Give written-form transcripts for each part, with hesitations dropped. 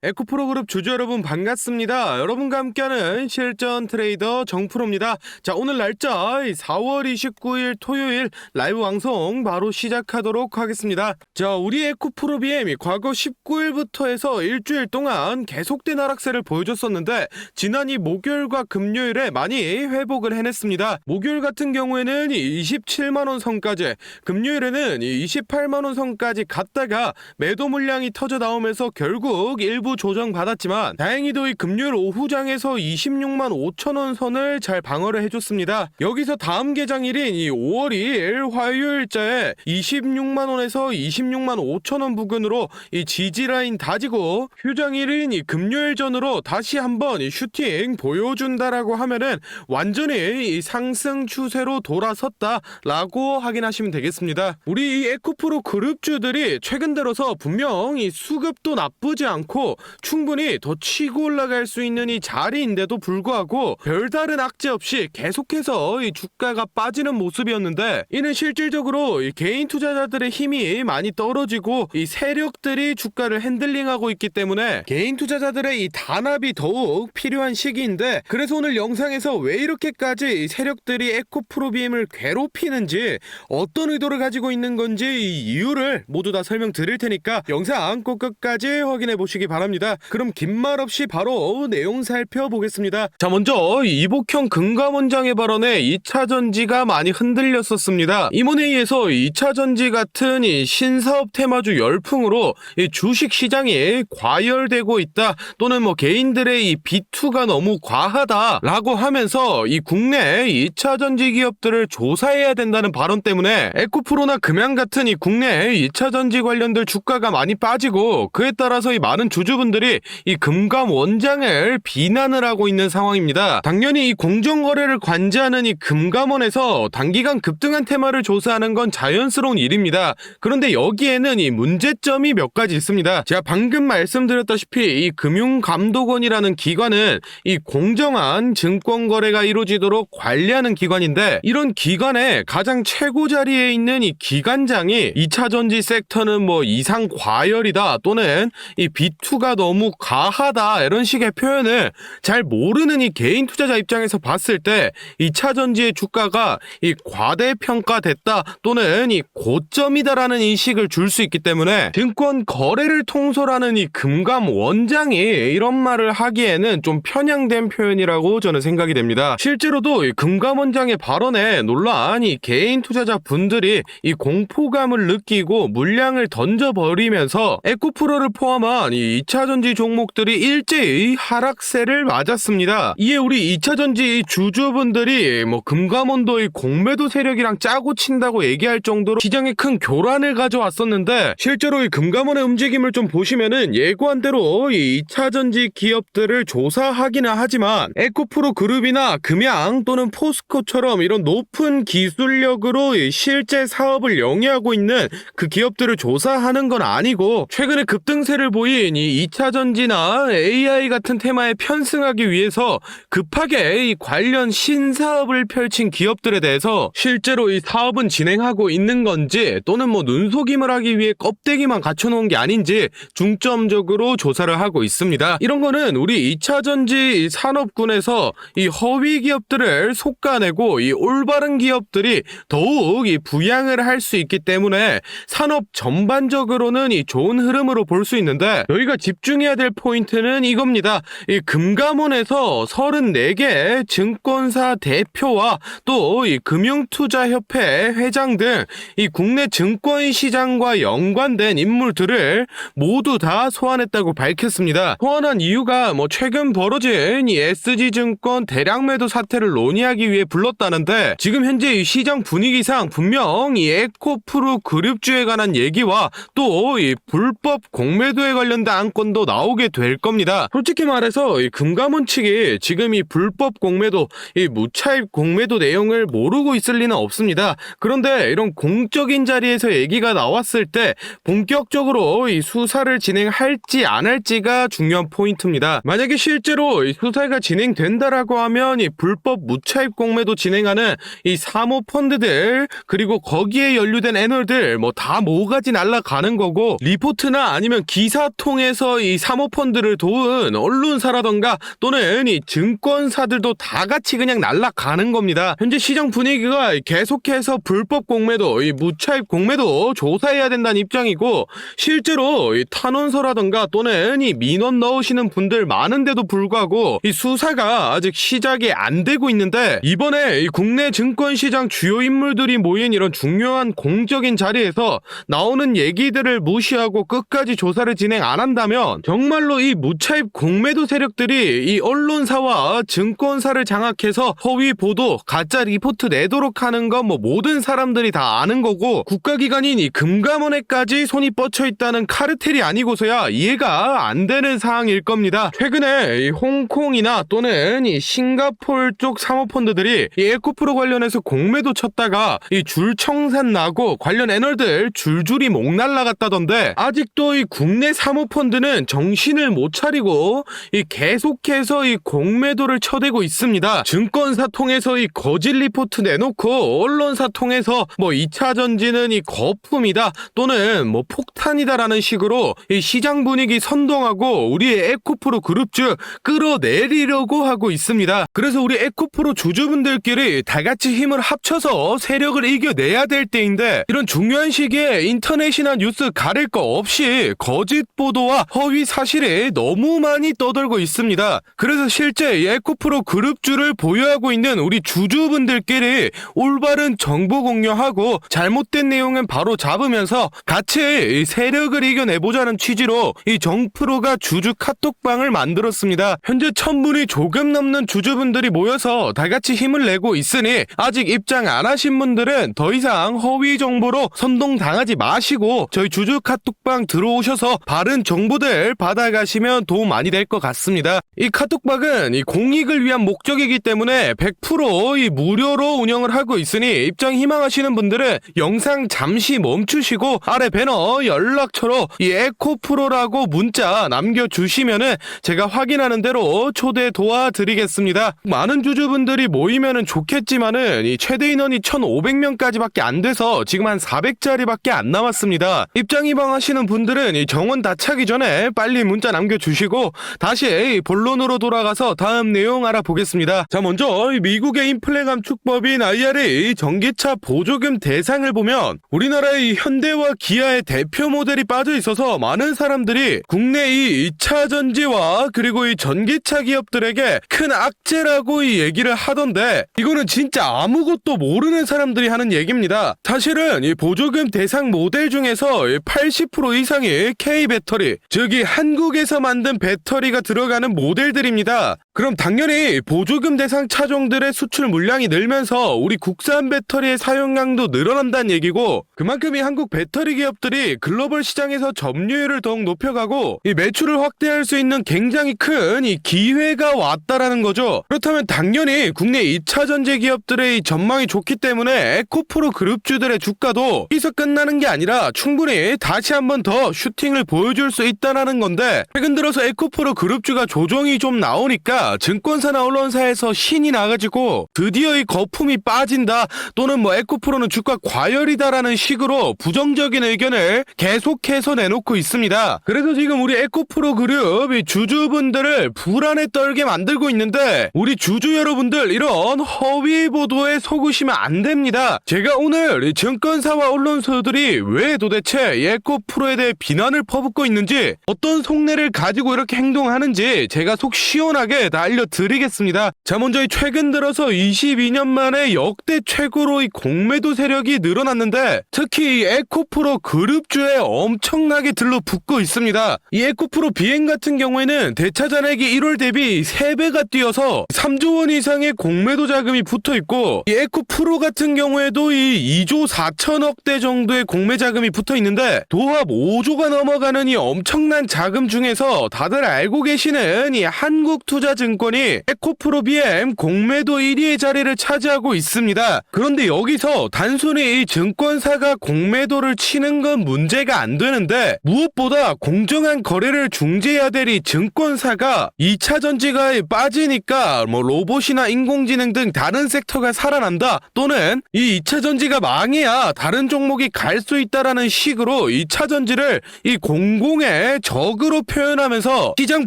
에코프로그룹 주주 여러분 반갑습니다. 여러분과 함께하는 실전 트레이더 정프로입니다. 자, 오늘 날짜 4월 29일 토요일 라이브 방송 바로 시작하도록 하겠습니다. 자, 우리 에코프로 BM이 과거 19일부터 해서 일주일 동안 계속된 하락세를 보여줬었는데 지난 이 목요일과 금요일에 많이 회복을 해냈습니다. 목요일 같은 경우에는 27만원 선까지, 금요일에는 28만원 선까지 갔다가 매도 물량이 터져 나오면서 결국 일부 조정받았지만 다행히도 이 금요일 오후장에서 26만 5천원 선을 잘 방어를 해줬습니다. 여기서 다음 개장일인 이 5월 2일 화요일자에 26만원에서 26만 5천원 부근으로 이 지지라인 다지고 휴장일인 이 금요일 전으로 다시 한번 이 슈팅 보여준다라고 하면은 완전히 이 상승 추세로 돌아섰다라고 확인하시면 되겠습니다. 우리 이 에코프로 그룹주들이 최근 들어서 분명 이 수급도 나쁘지 않고 충분히 더 치고 올라갈 수 있는 이 자리인데도 불구하고 별다른 악재 없이 계속해서 이 주가가 빠지는 모습이었는데, 이는 실질적으로 이 개인 투자자들의 힘이 많이 떨어지고 이 세력들이 주가를 핸들링하고 있기 때문에 개인 투자자들의 이 단합이 더욱 필요한 시기인데, 그래서 오늘 영상에서 왜 이렇게까지 이 세력들이 에코프로 BM을 괴롭히는지, 어떤 의도를 가지고 있는 건지 이 이유를 모두 다 설명드릴 테니까 영상 꼭 끝까지 확인해 보시기 바랍니다. 그럼 긴 말 없이 바로 내용 살펴보겠습니다. 자, 먼저 이복형 금감원장의 발언에 2차전지가 많이 흔들렸었습니다. 임원회의에서 2차전지 같은 이 신사업 테마주 열풍으로 이 주식 시장이 과열되고 있다, 또는 뭐 개인들의 이 비투가 너무 과하다라고 하면서 이 국내 2차전지 기업들을 조사해야 된다는 발언 때문에 에코프로나 금양 같은 이 국내 2차전지 관련들 주가가 많이 빠지고, 그에 따라서 이 많은 주주분들이 이 금감 원장을 비난을 하고 있는 상황입니다. 당연히 이 공정거래를 관제하는 이 금감원에서 단기간 급등한 테마를 조사하는 건 자연스러운 일입니다. 그런데 여기에는 이 문제점이 몇 가지 있습니다. 제가 방금 말씀드렸다시피 이 금융감독원이라는 기관은 이 공정한 증권거래가 이루어지도록 관리하는 기관인데, 이런 기관의 가장 최고 자리에 있는 이 기관장이 2차전지 섹터는 뭐 이상 과열이다, 또는 이 비투가 너무 과하다, 이런 식의 표현을 잘 모르는 이 개인 투자자 입장에서 봤을 때 2차전지의 주가가 이 과대평가됐다, 또는 이 고점이다라는 인식을 줄 수 있기 때문에 증권 거래를 통솔하는 이 금감 원장이 이런 말을 하기에는 좀 편향된 표현이라고 저는 생각이 됩니다. 실제로도 이 금감 원장의 발언에 논란, 이 개인 투자자 분들이 이 공포감을 느끼고 물량을 던져버리면서 에코프로를 포함한 이 2차전지 종목들이 일제히 하락세를 맞았습니다. 이에 우리 2차전지 주주분들이 뭐 금감원도 이 공매도 세력이랑 짜고 친다고 얘기할 정도로 시장에 큰 교란을 가져왔었는데, 실제로 이 금감원의 움직임을 좀 보시면은 예고한 대로 이 2차전지 기업들을 조사하기는 하지만 에코프로 그룹이나 금양 또는 포스코처럼 이런 높은 기술력으로 실제 사업을 영위하고 있는 그 기업들을 조사하는 건 아니고, 최근에 급등세를 보인 이 2차전지나 AI 같은 테마에 편승하기 위해서 급하게 이 관련 신사업을 펼친 기업들에 대해서 실제로 이 사업은 진행하고 있는 건지, 또는 뭐 눈속임을 하기 위해 껍데기만 갖춰놓은 게 아닌지 중점적으로 조사를 하고 있습니다. 이런 거는 우리 2차전지 산업군에서 이 허위 기업들을 솎아내고 이 올바른 기업들이 더욱 이 부양을 할 수 있기 때문에 산업 전반적으로는 이 좋은 흐름으로 볼 수 있는데, 저희가 집중해야 될 포인트는 이겁니다. 이 금감원에서 34개 증권사 대표와 또 이 금융투자협회 회장 등 이 국내 증권시장과 연관된 인물들을 모두 다 소환했다고 밝혔습니다. 소환한 이유가 뭐 최근 벌어진 이 SG증권 대량 매도 사태를 논의하기 위해 불렀다는데, 지금 현재 이 시장 분위기상 분명 이 에코프로 그룹주에 관한 얘기와 또 이 불법 공매도에 관련된 안건도 나오게 될 겁니다. 솔직히 말해서 이 금감원 측이 지금 이 불법 공매도, 이 무차입 공매도 내용을 모르고 있을 리는 없습니다. 그런데 이런 공적인 자리에서 얘기가 나왔을 때 본격적으로 이 수사를 진행할지 안 할지가 중요한 포인트입니다. 만약에 실제로 이 수사가 진행된다라고 하면 이 불법 무차입 공매도 진행하는 이 사모펀드들, 그리고 거기에 연루된 애널들 뭐 다 모가지 날아가는 거고, 리포트나 아니면 기사 통해서 앞서서 이 사모펀드를 도운 언론사라던가 또는 이 증권사들도 다 같이 그냥 날아가는 겁니다. 현재 시장 분위기가 계속해서 불법 공매도, 이 무차입 공매도 조사해야 된다는 입장이고, 실제로 이 탄원서라던가 또는 이 민원 넣으시는 분들 많은데도 불구하고 이 수사가 아직 시작이 안 되고 있는데, 이번에 이 국내 증권시장 주요 인물들이 모인 이런 중요한 공적인 자리에서 나오는 얘기들을 무시하고 끝까지 조사를 진행 안 한다면 정말로 이 무차입 공매도 세력들이 이 언론사와 증권사를 장악해서 허위 보도, 가짜 리포트 내도록 하는 건 뭐 모든 사람들이 다 아는 거고, 국가기관인 이 금감원에까지 손이 뻗쳐 있다는 카르텔이 아니고서야 이해가 안 되는 사항일 겁니다. 최근에 이 홍콩이나 또는 이 싱가포르 쪽 사모펀드들이 이 에코프로 관련해서 공매도 쳤다가 이 줄청산 나고 관련 애널들 줄줄이 목 날라갔다던데, 아직도 이 국내 사모펀드는 정신을 못 차리고 이 계속해서 이 공매도를 쳐대고 있습니다. 증권사 통해서 이 거짓 리포트 내놓고 언론사 통해서 뭐 2차 전지는 이 거품이다 또는 뭐 폭탄이다라는 식으로 이 시장 분위기 선동하고 우리의 에코프로 그룹주 끌어내리려고 하고 있습니다. 그래서 우리 에코프로 주주분들끼리 다 같이 힘을 합쳐서 세력을 이겨내야 될 때인데, 이런 중요한 시기에 인터넷이나 뉴스 가릴 거 없이 거짓 보도와 허위 사실이 너무 많이 떠돌고 있습니다. 그래서 실제 에코프로 그룹주를 보유하고 있는 우리 주주분들끼리 올바른 정보 공유하고 잘못된 내용은 바로 잡으면서 같이 세력을 이겨내보자는 취지로 이 정프로가 주주 카톡방을 만들었습니다. 현재 1000분이 조금 넘는 주주분들이 모여서 다 같이 힘을 내고 있으니, 아직 입장 안 하신 분들은 더 이상 허위 정보로 선동당하지 마시고 저희 주주 카톡방 들어오셔서 바른 정보들 받아가시면 도움 많이 될 것 같습니다. 이 카톡방은 이 공익을 위한 목적이기 때문에 100% 이 무료로 운영을 하고 있으니, 입장 희망하시는 분들은 영상 잠시 멈추시고 아래 배너 연락처로 이 에코프로라고 문자 남겨주시면은 제가 확인하는 대로 초대 도와드리겠습니다. 많은 주주분들이 모이면은 좋겠지만은 이 최대 인원이 1500명까지밖에 안 돼서 지금 한 400자리밖에 안 남았습니다. 입장 희망하시는 분들은 이 정원 다 차기 전에 빨리 문자 남겨주시고 다시 본론으로 돌아가서 다음 내용 알아보겠습니다. 자, 먼저 미국의 인플레 감축법인 IRA 전기차 보조금 대상을 보면 우리나라의 현대와 기아의 대표 모델이 빠져 있어서 많은 사람들이 국내 이 2차 전지와 그리고 이 전기차 기업들에게 큰 악재라고 이 얘기를 하던데, 이거는 진짜 아무것도 모르는 사람들이 하는 얘기입니다. 사실은 이 보조금 대상 모델 중에서 80% 이상이 K배터리, 즉 이 한국에서 만든 배터리가 들어가는 모델들입니다. 그럼 당연히 보조금 대상 차종들의 수출 물량이 늘면서 우리 국산 배터리의 사용량도 늘어난다는 얘기고, 그만큼 이 한국 배터리 기업들이 글로벌 시장에서 점유율을 더욱 높여가고 이 매출을 확대할 수 있는 굉장히 큰 이 기회가 왔다라는 거죠. 그렇다면 당연히 국내 2차 전지 기업들의 이 전망이 좋기 때문에 에코프로 그룹주들의 주가도 여기서 끝나는 게 아니라 충분히 다시 한번 더 슈팅을 보여줄 수 있다라는 건데, 최근 들어서 에코프로 그룹주가 조정이 좀 나오니까 증권사나 언론사에서 신이 나가지고 드디어 이 거품이 빠진다 또는 뭐 에코프로는 주가 과열이다라는 식으로 부정적인 의견을 계속해서 내놓고 있습니다. 그래서 지금 우리 에코프로 그룹 이 주주분들을 불안에 떨게 만들고 있는데, 우리 주주 여러분들 이런 허위 보도에 속으시면 안 됩니다. 제가 오늘 이 증권사와 언론사들이 왜 도대체 에코프로에 대해 비난을 퍼붓고 있는지, 어떤 속내를 가지고 이렇게 행동하는지 제가 속 시원하게 다 알려드리겠습니다. 자, 먼저 이 최근 들어서 22년 만에 역대 최고로 이 공매도 세력이 늘어났는데, 특히 이 에코프로 그룹주에 엄청나게 들러붙고 있습니다. 이 에코프로 비행 같은 경우에는 대차 잔액이 1월 대비 3배가 뛰어서 3조 원 이상의 공매도 자금이 붙어있고, 이 에코프로 같은 경우에도 이 2조 4천억대 정도의 공매 자금이 붙어있는데, 도합 5조가 넘어가는 이 엄청난 자금 중에서 다들 알고 계시는 이 한국투자증권이 에코프로 BM 공매도 1위의 자리를 차지하고 있습니다. 그런데 여기서 단순히 이 증권사가 공매도를 치는 건 문제가 안 되는데, 무엇보다 공정한 거래를 중재해야 될 이 증권사가 2차 전지가 빠지니까 뭐 로봇이나 인공지능 등 다른 섹터가 살아난다 또는 이 2차 전지가 망해야 다른 종목이 갈 수 있다라는 식으로 2차 전지를 이 공공의 주식의 적으로 표현하면서 시장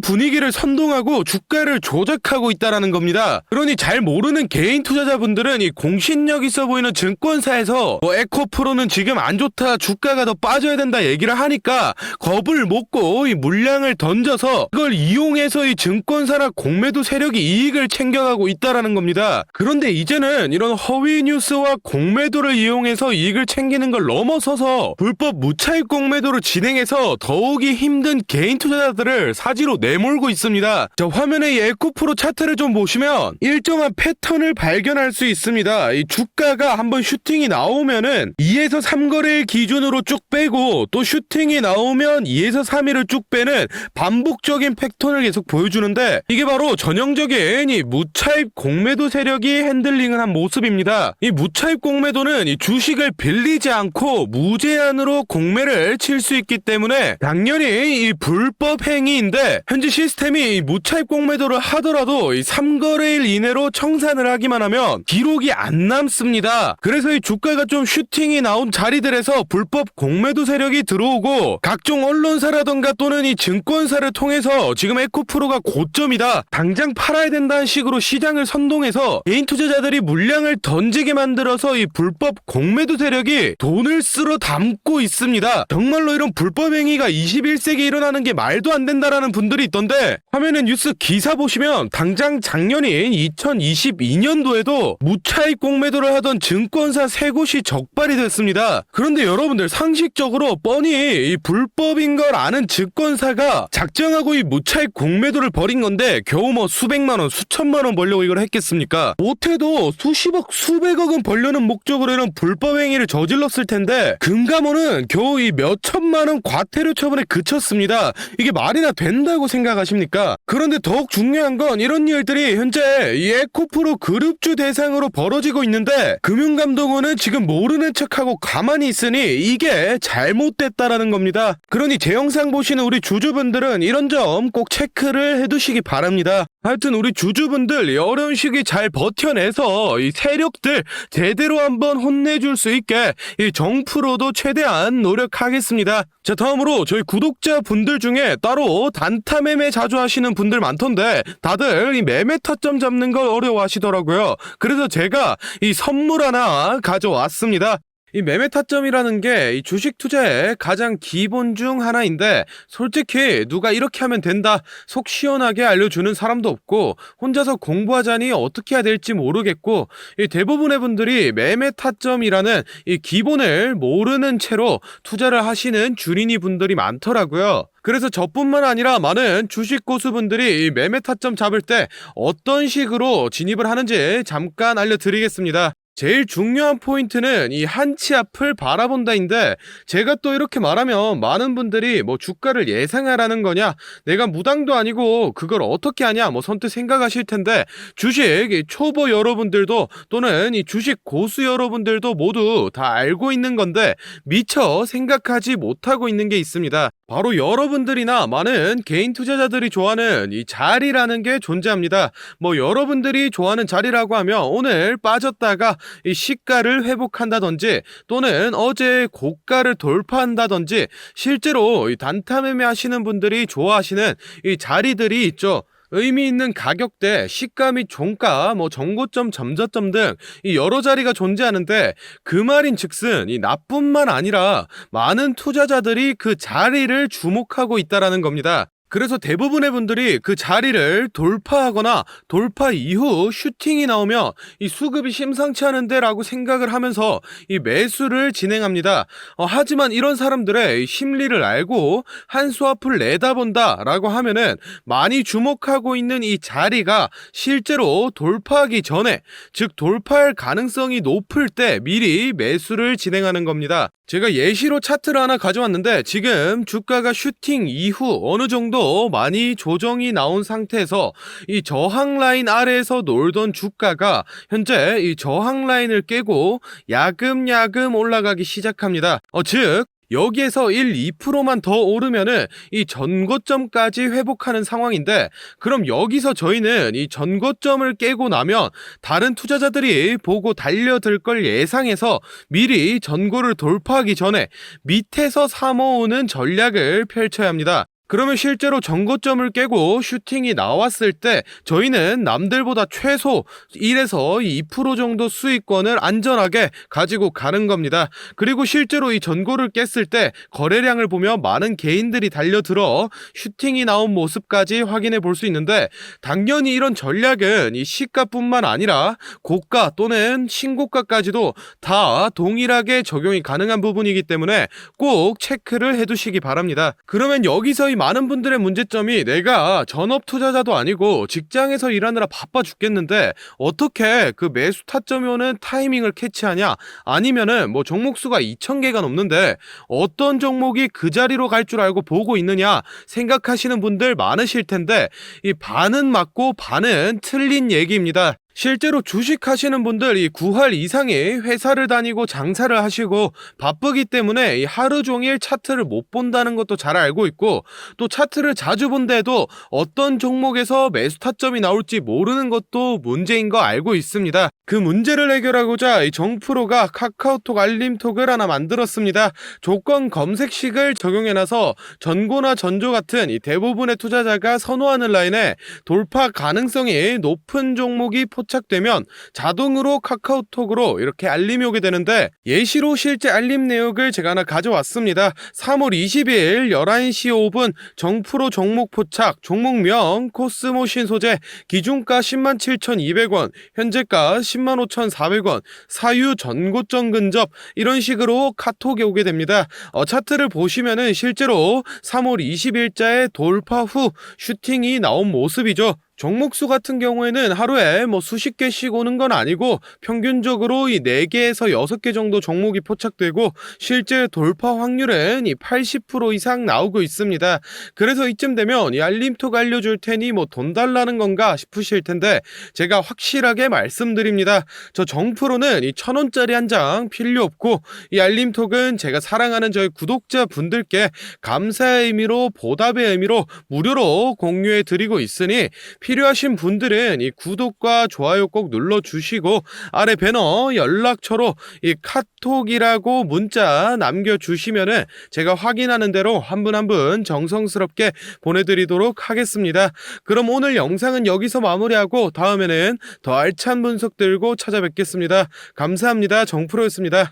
분위기를 선동하고 주가를 조작하고 있다라는 겁니다. 그러니 잘 모르는 개인 투자자분들은 이 공신력 있어 보이는 증권사에서 에코프로는 지금 안 좋다, 주가가 더 빠져야 된다 얘기를 하니까 겁을 먹고 이 물량을 던져서 그걸 이용해서 이 증권사나 공매도 세력이 이익을 챙겨가고 있다라는 겁니다. 그런데 이제는 이런 허위 뉴스와 공매도를 이용해서 이익을 챙기는 걸 넘어서서 불법 무차익 공매도를 진행해서 더욱이 힘든 개인 투자자들을 사지로 내몰고 있습니다. 자, 화면에 이 에코프로 차트를 좀 보시면 일정한 패턴을 발견할 수 있습니다. 이 주가가 한번 슈팅이 나오면은 2에서 3거래일 기준으로 쭉 빼고 또 슈팅이 나오면 2에서 3일을 쭉 빼는 반복적인 패턴을 계속 보여주는데 이게 바로 전형적인 이 무차익 공매도 세력이 핸들링을 한 모습입니다. 이 무차익 공매도는 이 주식을 빌리지 않고 무제한으로 공매를 칠 수 있기 때문에 당연히 이 불법 행위인데 현재 시스템이 이 무차익 공매도를 하더라도 이 3거래일 이내로 청산을 하기만 하면 기록이 안 남습니다. 그래서 이 주가가 좀 슈팅이 나온 자리들에서 불법 공매도 세력이 들어오고 각종 언론사라던가 또는 이 증권사를 통해서 지금 에코프로가 고점이다, 당장 팔아야 된다는 식으로 시장을 선동해서 개인 투자자들이 물량을 던지게 만들어서 이 불법 공매도 세력이 돈을 쓸어 담고 있습니다. 정말로 이런 불법 행위가 21세기에 일어나는 게 말도 안 된다라는 분들이 있던데 화면에 뉴스 기사 보시면 당장 작년인 2022년도에도 무차익 공매도를 하던 증권사 3곳이 적발이 됐습니다. 그런데 여러분들 상식적으로 뻔히 이 불법인 걸 아는 증권사가 작정하고 이 무차익 공매도를 벌인 건데 겨우 뭐 수백만원, 수천만원 벌려고 이걸 했겠습니까? 못해도 수십억, 수백억은 벌려는 목적으로 이런 불법 행위를 저질렀을 텐데 금감원은 겨우 이 몇천만원 과태료 처분에 그쳤습니다. 이게 말이나 된다고 생각하십니까? 그런데 더욱 중요한 건 이런 일들이 현재 이 에코프로 그룹주 대상으로 벌어지고 있는데 금융감독원은 지금 모르는 척하고 가만히 있으니 이게 잘못됐다라는 겁니다. 그러니 제 영상 보시는 우리 주주분들은 이런 점 꼭 체크를 해두시기 바랍니다. 하여튼 우리 주주분들 이 어려운 시기 잘 버텨내서 이 세력들 제대로 한번 혼내줄 수 있게 이 정프로도 최대한 노력하겠습니다. 자, 다음으로 저희 구독자분들 중에 따로 단타 매매 자주 하시는 분들 많던데 다들 이 매매 타점 잡는 걸 어려워하시더라고요. 그래서 제가 이 선물 하나 가져왔습니다. 이 매매 타점이라는 게 이 주식 투자의 가장 기본 중 하나인데 솔직히 누가 이렇게 하면 된다 속 시원하게 알려주는 사람도 없고 혼자서 공부하자니 어떻게 해야 될지 모르겠고 이 대부분의 분들이 매매 타점이라는 이 기본을 모르는 채로 투자를 하시는 주린이 분들이 많더라고요. 그래서 저뿐만 아니라 많은 주식 고수분들이 이 매매 타점 잡을 때 어떤 식으로 진입을 하는지 잠깐 알려드리겠습니다. 제일 중요한 포인트는 이 한치 앞을 바라본다인데 제가 또 이렇게 말하면 많은 분들이 뭐 주가를 예상하라는 거냐, 내가 무당도 아니고 그걸 어떻게 하냐 뭐 선뜻 생각하실 텐데 주식 초보 여러분들도 또는 이 주식 고수 여러분들도 모두 다 알고 있는 건데 미처 생각하지 못하고 있는 게 있습니다. 바로 여러분들이나 많은 개인 투자자들이 좋아하는 이 자리라는 게 존재합니다. 뭐 여러분들이 좋아하는 자리라고 하면 오늘 빠졌다가 이 시가를 회복한다든지 또는 어제 고가를 돌파한다든지 실제로 이 단타 매매 하시는 분들이 좋아하시는 이 자리들이 있죠. 의미 있는 가격대, 시가 및 종가, 뭐 정고점, 점저점 등 이 여러 자리가 존재하는데 그 말인 즉슨 이 나뿐만 아니라 많은 투자자들이 그 자리를 주목하고 있다라는 겁니다. 그래서 대부분의 분들이 그 자리를 돌파하거나 돌파 이후 슈팅이 나오면 이 수급이 심상치 않은데 라고 생각을 하면서 이 매수를 진행합니다. 하지만 이런 사람들의 심리를 알고 한 수 앞을 내다본다 라고 하면은 많이 주목하고 있는 이 자리가 실제로 돌파하기 전에, 즉 돌파할 가능성이 높을 때 미리 매수를 진행하는 겁니다. 제가 예시로 차트를 하나 가져왔는데 지금 주가가 슈팅 이후 어느 정도 많이 조정이 나온 상태에서 이 저항 라인 아래에서 놀던 주가가 현재 이 저항 라인을 깨고 야금야금 올라가기 시작합니다. 즉 여기에서 1, 2%만 더 오르면은 이 전고점까지 회복하는 상황인데 그럼 여기서 저희는 이 전고점을 깨고 나면 다른 투자자들이 보고 달려들 걸 예상해서 미리 전고를 돌파하기 전에 밑에서 사모으는 전략을 펼쳐야 합니다. 그러면 실제로 정거점을 깨고 슈팅이 나왔을 때 저희는 남들보다 최소 1에서 2% 정도 수익권을 안전하게 가지고 가는 겁니다. 그리고 실제로 이 전고를 깼을 때 거래량을 보면 많은 개인들이 달려들어 슈팅이 나온 모습까지 확인해 볼 수 있는데, 당연히 이런 전략은 이 시가뿐만 아니라 고가 또는 신고가까지도 다 동일하게 적용이 가능한 부분이기 때문에 꼭 체크를 해두시기 바랍니다. 그러면 여기서 이 많은 분들의 문제점이, 내가 전업 투자자도 아니고 직장에서 일하느라 바빠 죽겠는데 어떻게 그 매수 타점이 오는 타이밍을 캐치하냐, 아니면은 뭐 종목수가 2,000개가 넘는데 어떤 종목이 그 자리로 갈 줄 알고 보고 있느냐 생각하시는 분들 많으실 텐데, 이 반은 맞고 반은 틀린 얘기입니다. 실제로 주식하시는 분들 이 9할 이상이 회사를 다니고 장사를 하시고 바쁘기 때문에 이 하루 종일 차트를 못 본다는 것도 잘 알고 있고, 또 차트를 자주 본데도 어떤 종목에서 매수 타점이 나올지 모르는 것도 문제인 거 알고 있습니다. 그 문제를 해결하고자 이 정프로가 카카오톡 알림톡을 하나 만들었습니다. 조건 검색식을 적용해놔서 전고나 전조 같은 이 대부분의 투자자가 선호하는 라인에 돌파 가능성이 높은 종목이 포착되면 자동으로 카카오톡으로 이렇게 알림이 오게 되는데, 예시로 실제 알림 내역을 제가 하나 가져왔습니다. 3월 20일 11시 5분 정프로 종목 포착, 종목명 코스모신 소재, 기준가 107,200원, 현재가 105,400원, 사유 전고점 근접, 이런 식으로 카톡이 오게 됩니다. 차트를 보시면은 실제로 3월 20일자에 돌파 후 슈팅이 나온 모습이죠. 종목수 같은 경우에는 하루에 뭐 수십 개씩 오는 건 아니고 평균적으로 이 4개에서 6개 정도 종목이 포착되고 실제 돌파 확률은 이 80% 이상 나오고 있습니다. 그래서 이쯤 되면 이 알림톡 알려줄 테니 뭐 돈 달라는 건가 싶으실 텐데, 제가 확실하게 말씀드립니다. 저 정프로는 이 1,000원짜리 한 장 필요 없고, 이 알림톡은 제가 사랑하는 저희 구독자 분들께 감사의 의미로, 보답의 의미로 무료로 공유해 드리고 있으니 필요하신 분들은 이 구독과 좋아요 꼭 눌러주시고, 아래 배너 연락처로 이 카톡이라고 문자 남겨주시면은 제가 확인하는 대로 한 분 한 분 정성스럽게 보내드리도록 하겠습니다. 그럼 오늘 영상은 여기서 마무리하고 다음에는 더 알찬 분석 들고 찾아뵙겠습니다. 감사합니다. 정프로였습니다.